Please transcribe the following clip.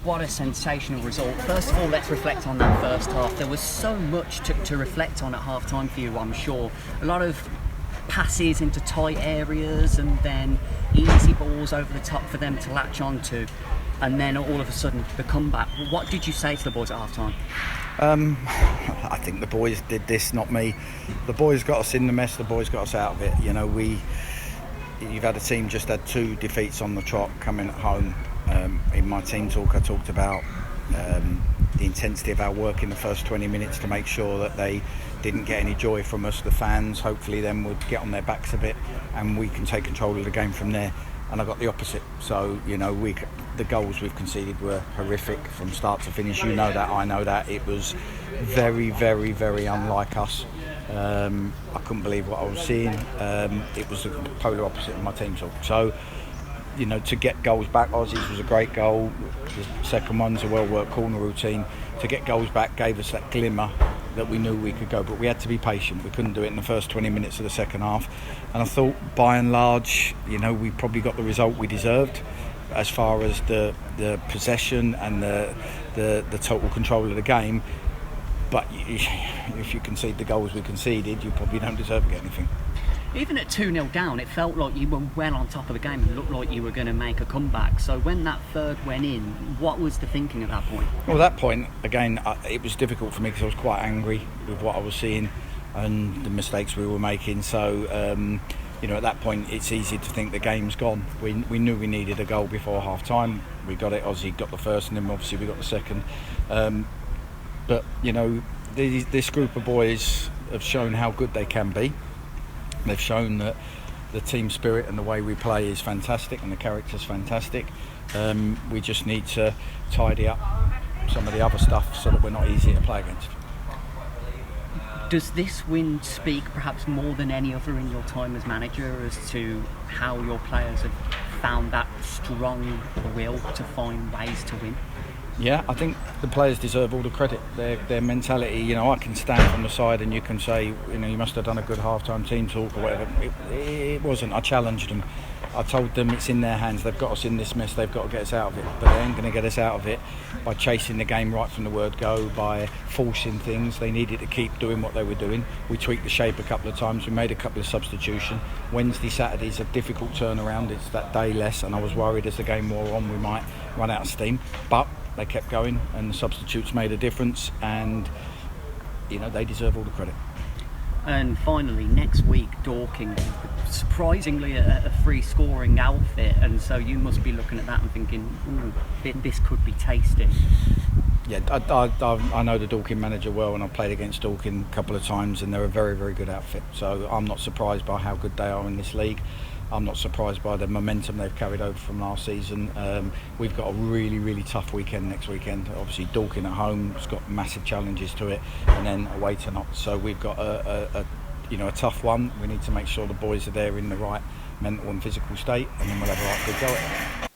What a sensational result. First of all, let's reflect on that first half. There was so much to reflect on at half-time for you, I'm sure. A lot of passes into tight areas and then easy balls over the top for them to latch on to. And then all of a sudden, the comeback. What did you say to the boys at half-time? I think the boys did this, not me. The boys got us in the mess, the boys got us out of it. You know, you've had a team just had 2 defeats on the trot coming at home. In my team talk, I talked about the intensity of our work in the first 20 minutes to make sure that they didn't get any joy from us. The fans, hopefully, then would get on their backs a bit and we can take control of the game from there. And I got the opposite. So, you know, the goals we've conceded were horrific from start to finish. You know that, I know that. It was very, very, very unlike us. I couldn't believe what I was seeing. It was the polar opposite of my team talk. So, you know, to get goals back, Aussie's was a great goal. The second one's a well-worked corner routine. To get goals back gave us that glimmer that we knew we could go, but we had to be patient. We couldn't do it in the first 20 minutes of the second half. And I thought, by and large, you know, we probably got the result we deserved as far as the possession and the total control of the game. But if you concede the goals we conceded, you probably don't deserve to get anything. Even at 2-0 down, it felt like you were well on top of the game and looked like you were going to make a comeback. So when that third went in, what was the thinking at that point? Well, at that point, again, it was difficult for me because I was quite angry with what I was seeing and the mistakes we were making. So, you know, at that point, it's easy to think the game's gone. We knew we needed a goal before half-time. We got it. Aussie got the first and then obviously we got the second. But, you know, this group of boys have shown how good they can be. They've shown that the team spirit and the way we play is fantastic and the character's fantastic. We just need to tidy up some of the other stuff so that we're not easy to play against. Does this win speak perhaps more than any other in your time as manager as to how your players have found that strong will to find ways to win? Yeah, I think the players deserve all the credit. Their mentality, you know, I can stand on the side and you can say, you know, you must have done a good half-time team talk or whatever. It wasn't. I challenged them. I told them it's in their hands. They've got us in this mess. They've got to get us out of it. But they ain't going to get us out of it by chasing the game right from the word go, by forcing things. They needed to keep doing what they were doing. We tweaked the shape a couple of times. We made a couple of substitutions. Wednesday, Saturday's a difficult turnaround. It's that day less, and I was worried as the game wore on we might run out of steam. But they kept going and the substitutes made a difference, and you know, they deserve all the credit. And finally, next week, Dorking, surprisingly a free scoring outfit, and so you must be looking at that and thinking, ooh, this could be tasty. Yeah, I know the Dorking manager well, and I've played against Dorking a couple of times, and they're a very, very good outfit. So I'm not surprised by how good they are in this league. I'm not surprised by the momentum they've carried over from last season. We've got a really, really tough weekend next weekend. Obviously, Dorking at home has got massive challenges to it, and then away to Notts. So we've got a tough one. We need to make sure the boys are there in the right mental and physical state, and then we'll have a right good go at it.